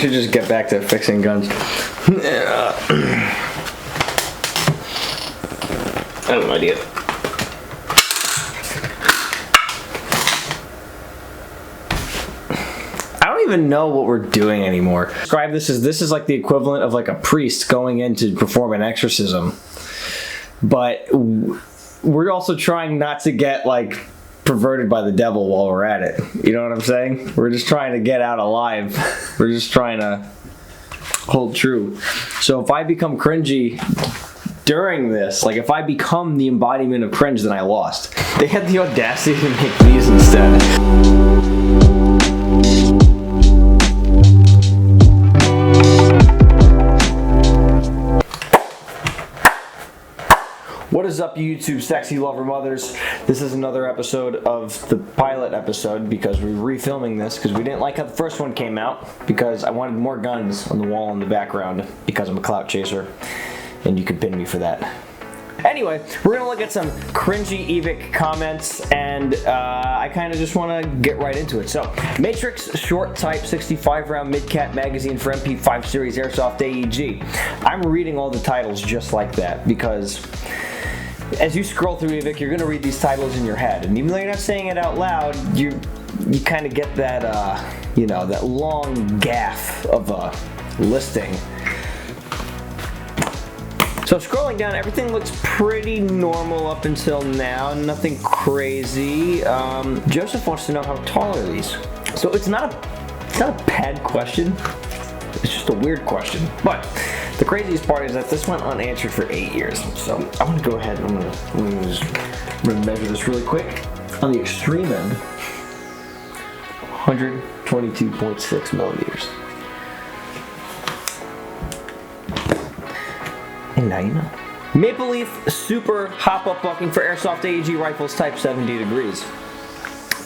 should just get back to fixing guns. I have no idea. I don't even know what we're doing anymore. Describe this as, this is like the equivalent of like a priest going in to perform an exorcism. But we're also trying not to get like perverted by the devil while we're at it. You know what I'm saying? We're just trying to get out alive. We're just trying to hold true. So if I become cringy during this, like if I become the embodiment of cringe, then I lost. They had the audacity to make these instead. What is up, YouTube sexy lover mothers? This is another episode of the pilot episode because we're refilming this because we didn't like how the first one came out, because I wanted more guns on the wall in the background because I'm a clout chaser and you could pin me for that. Anyway, we're gonna look at some cringy Evike comments, and I kind of just want to get right into it. So, Matrix Short Type 65 round mid-cap magazine for MP5 series Airsoft AEG. I'm reading all the titles just like that because as you scroll through Evike, you're going to read these titles in your head, and even though you're not saying it out loud, you kind of get that, you know, that long gaff of a listing. So scrolling down, everything looks pretty normal up until now, nothing crazy. Joseph wants to know how tall are these? So it's not a bad question, it's just a weird question, but the craziest part is that this went unanswered for 8 years. So I'm gonna go ahead and I'm gonna measure this really quick. On the extreme end, 122.6 millimeters. And now you know. Maple Leaf Super Hop-Up Bucking for Airsoft AEG Rifles Type 70 degrees.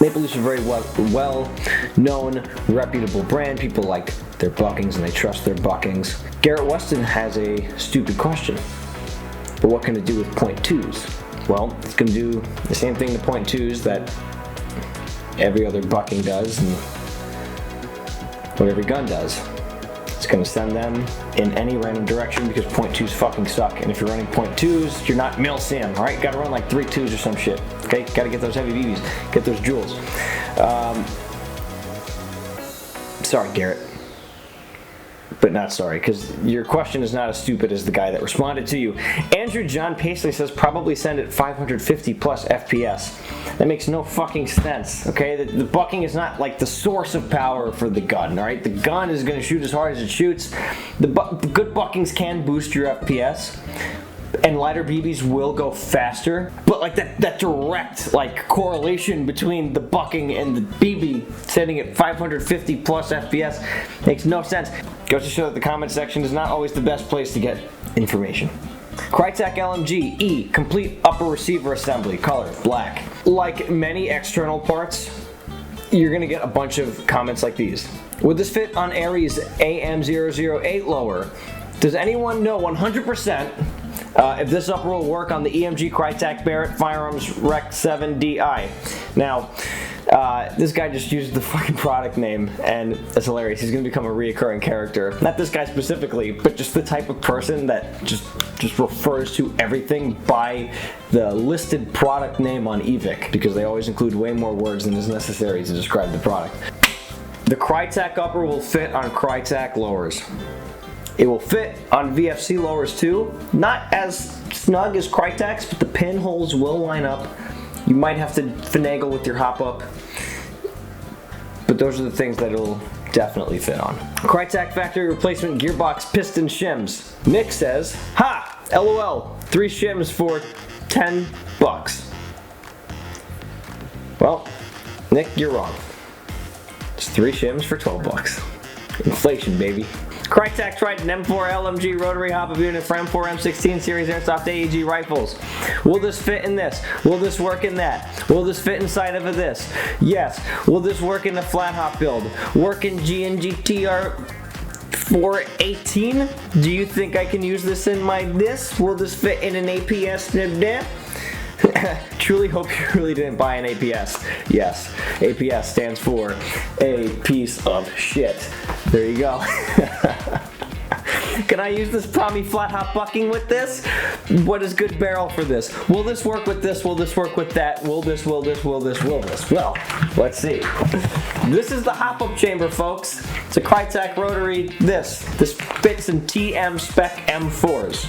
Maple Leaf's a very well-known, reputable brand. People like their buckings and they trust their buckings. Garrett Weston has a stupid question. But what can it do with .2s? Well, it's going to do the same thing to .2s that every other bucking does and what every gun does. It's going to send them in any random direction because .2s fucking suck. And if you're running .2s, you're not mil-sim, alright? Gotta run like 3 2s or some shit. Okay? Gotta get those heavy BBs. Get those jewels. Sorry, Garrett. But not sorry, because your question is not as stupid as the guy that responded to you. Andrew John Paisley says probably send it 550 plus FPS. That makes no fucking sense, okay? The bucking is not like the source of power for the gun, alright? The gun is going to shoot as hard as it shoots. The good buckings can boost your FPS, and lighter BBs will go faster, but like that direct like correlation between the bucking and the BB setting at 550 plus FPS makes no sense. Goes to show that the comment section is not always the best place to get information. Crytek LMG E complete upper receiver assembly, color black. Like many external parts, you're gonna get a bunch of comments like these. Would this fit on Ares AM008 lower? Does anyone know 100% if this upper will work on the EMG Crytek Barrett Firearms Rec 7DI? Now, this guy just used the fucking product name, and it's hilarious. He's gonna become a reoccurring character. Not this guy specifically, but just the type of person that just refers to everything by the listed product name on Evike, because they always include way more words than is necessary to describe the product. The Crytek upper will fit on Crytek lowers. It will fit on VFC lowers too. Not as snug as Crytek's, but the pinholes will line up. You might have to finagle with your hop-up, but those are the things that it'll definitely fit on. Crytek factory replacement gearbox piston shims. Nick says, ha! LOL, 3 shims for 10 bucks. Well, Nick, you're wrong. It's 3 shims for 12 bucks. Inflation, baby. Crytek Trident M4 LMG rotary hop-up unit for M4 M16 series Airsoft AEG rifles. Will this fit in this? Will this work in that? Will this fit inside of this? Yes. Will this work in the flat hop build? Work in GNGTR 418? Do you think I can use this in my this? Will this fit in an APS? Truly hope you really didn't buy an APS. Yes, APS stands for a piece of shit. There you go. Can I use this Tommy flat hop bucking with this? What is good barrel for this? Will this work with this? Will this work with that? Will this? Will this? Will this? Will this? Well, let's see. This is the hop-up chamber, folks. It's a Crytek rotary. This fits in TM spec M4s.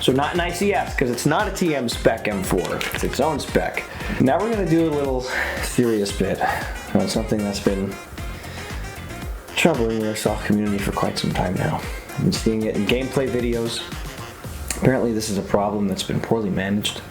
So not an ICS, because it's not a TM spec M4. It's its own spec. Now we're gonna do a little serious bit on something that's been troubling the airsoft community for quite some time now. I've been seeing it in gameplay videos. Apparently this is a problem that's been poorly managed.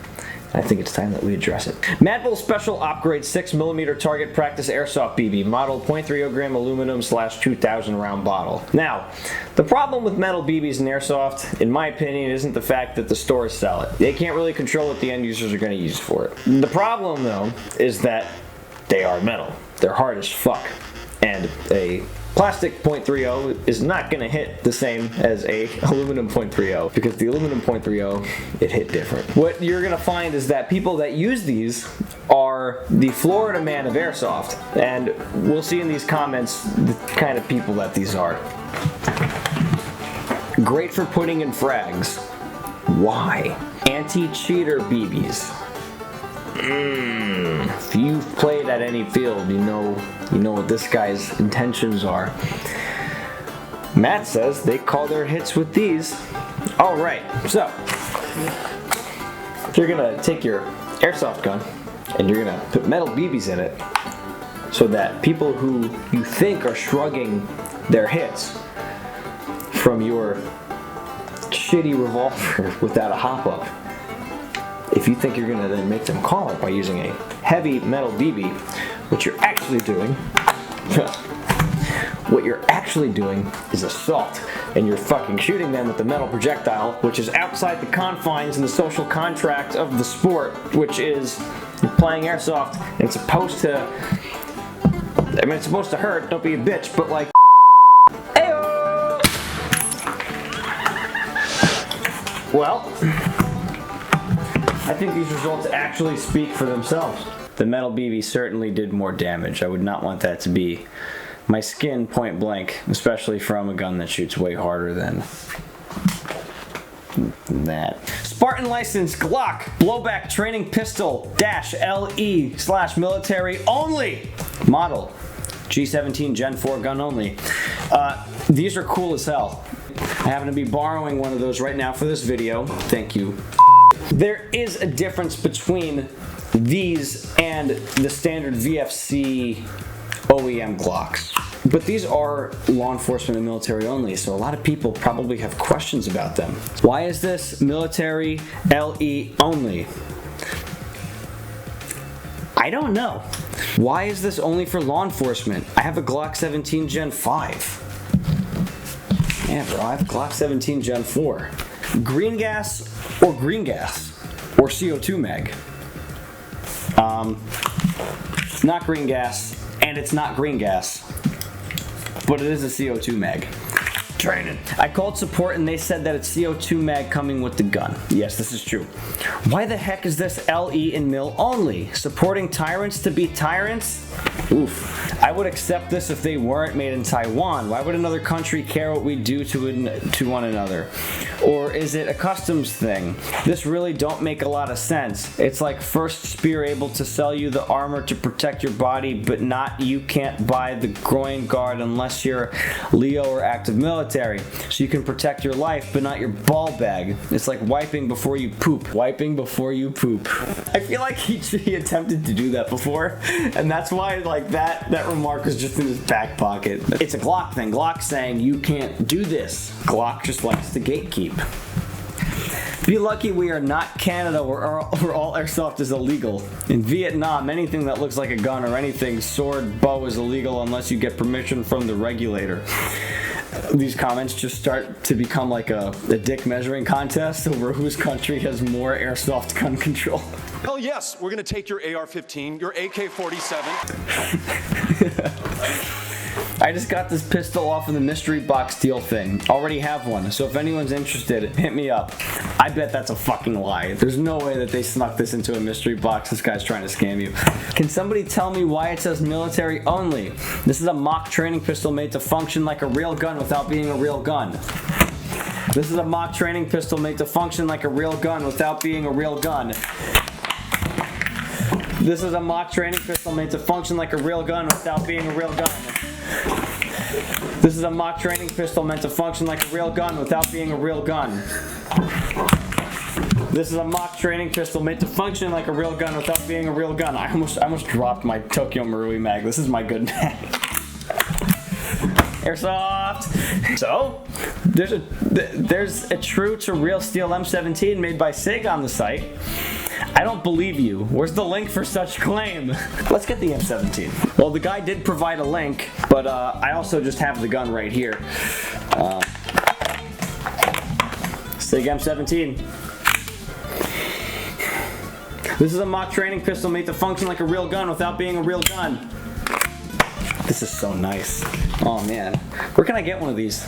I think it's time that we address it. Madville Special Upgrade 6mm Target Practice Airsoft BB, model .30 gram aluminum / 2000 round bottle. Now, the problem with metal BBs in airsoft, in my opinion, isn't the fact that the stores sell it. They can't really control what the end users are going to use for it. The problem, though, is that they are metal. They're hard as fuck. And a plastic .30 is not going to hit the same as a aluminum .30 because the aluminum .30, it hit different. What you're going to find is that people that use these are the Florida man of airsoft, and we'll see in these comments the kind of people that these are. Great for putting in frags. Why? Anti-cheater BBs. If you've played at any field, you know what this guy's intentions are. Matt says they call their hits with these. Alright, so you're gonna take your airsoft gun and you're gonna put metal BBs in it so that people who you think are shrugging their hits from your shitty revolver without a hop-up, if you think you're going to then make them call it by using a heavy metal BB, what you're actually doing is assault, and you're fucking shooting them with the metal projectile, which is outside the confines and the social contract of the sport, which is you're playing airsoft, and it's supposed to, I mean, it's supposed to hurt, don't be a bitch, but like, ayo! Well, I think these results actually speak for themselves. The metal BB certainly did more damage. I would not want that to be my skin point blank, especially from a gun that shoots way harder than that. Spartan license Glock blowback training pistol -LE/military only. Model G17 Gen 4 gun only. These are cool as hell. I happen to be borrowing one of those right now for this video. Thank you. There is a difference between these and the standard VFC OEM Glocks. But these are law enforcement and military only, so a lot of people probably have questions about them. Why is this military LE only? I don't know. Why is this only for law enforcement? I have a Glock 17 Gen 5. Yeah, bro, I have a Glock 17 Gen 4. Green gas or CO2 mag. Not green gas, and it's not green gas, but it is a CO2 mag. Training. I called support and they said that it's CO2 mag coming with the gun. Yes, this is true. Why the heck is this LE in mil only? Supporting tyrants to be tyrants? Oof. I would accept this if they weren't made in Taiwan. Why would another country care what we do to one another? Or is it a customs thing? This really don't make a lot of sense. It's like First Spear able to sell you the armor to protect your body, but not you can't buy the groin guard unless you're Leo or active military. So you can protect your life, but not your ball bag. It's like wiping before you poop. Wiping before you poop. I feel like he attempted to do that before, and that's why like that remark was just in his back pocket. It's a Glock thing. Glock saying you can't do this. Glock just likes to gatekeep. Be lucky we are not Canada where all airsoft is illegal. In Vietnam, anything that looks like a gun or anything sword, bow is illegal unless you get permission from the regulator. These comments just start to become like a dick measuring contest over whose country has more airsoft gun control. Hell yes, we're gonna take your AR-15, your AK-47. I just got this pistol off of the mystery box deal thing. Already have one, so if anyone's interested, hit me up. I bet that's a fucking lie. There's no way that they snuck this into a mystery box. This guy's trying to scam you. Can somebody tell me why it says military only? This is a mock training pistol made to function like a real gun without being a real gun. This is a mock training pistol made to function like a real gun without being a real gun. This is a mock training pistol made to function like a real gun without being a real gun. This is a mock training pistol meant to function like a real gun without being a real gun. This is a mock training pistol meant to function like a real gun without being a real gun. I almost dropped my Tokyo Marui mag. This is my good mag. Airsoft. So, there's a true to real steel M17 made by SIG on the site. I don't believe you. Where's the link for such claim? Let's get the M17. Well, the guy did provide a link, but I also just have the gun right here. SIG M17. This is a mock training pistol made to function like a real gun without being a real gun. This is so nice. Oh man, where can I get one of these?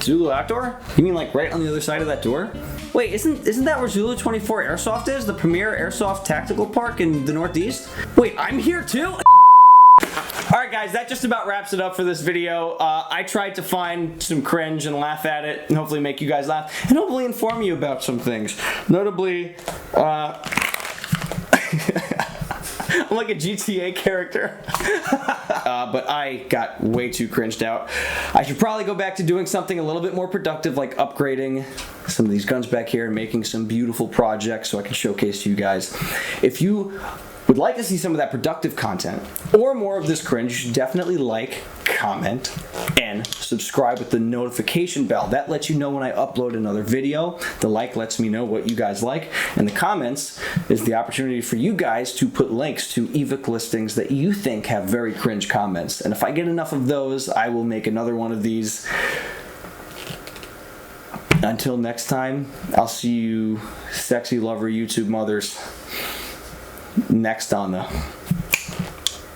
Zulu Outdoor? You mean like right on the other side of that door? Wait, isn't that where Zulu 24 Airsoft is? The premier Airsoft tactical park in the Northeast? Wait, I'm here too? Alright guys, that just about wraps it up for this video. I tried to find some cringe and laugh at it and hopefully make you guys laugh and hopefully inform you about some things. Notably, I'm like a GTA character. But I got way too cringed out. I should probably go back to doing something a little bit more productive, like upgrading some of these guns back here and making some beautiful projects so I can showcase to you guys. If you would like to see some of that productive content or more of this cringe, you should definitely like, comment, and subscribe with the notification bell. That lets you know when I upload another video. The like lets me know what you guys like, and the comments is the opportunity for you guys to put links to Evike listings that you think have very cringe comments. And if I get enough of those, I will make another one of these. Until next time, I'll see you sexy lover YouTube mothers next on the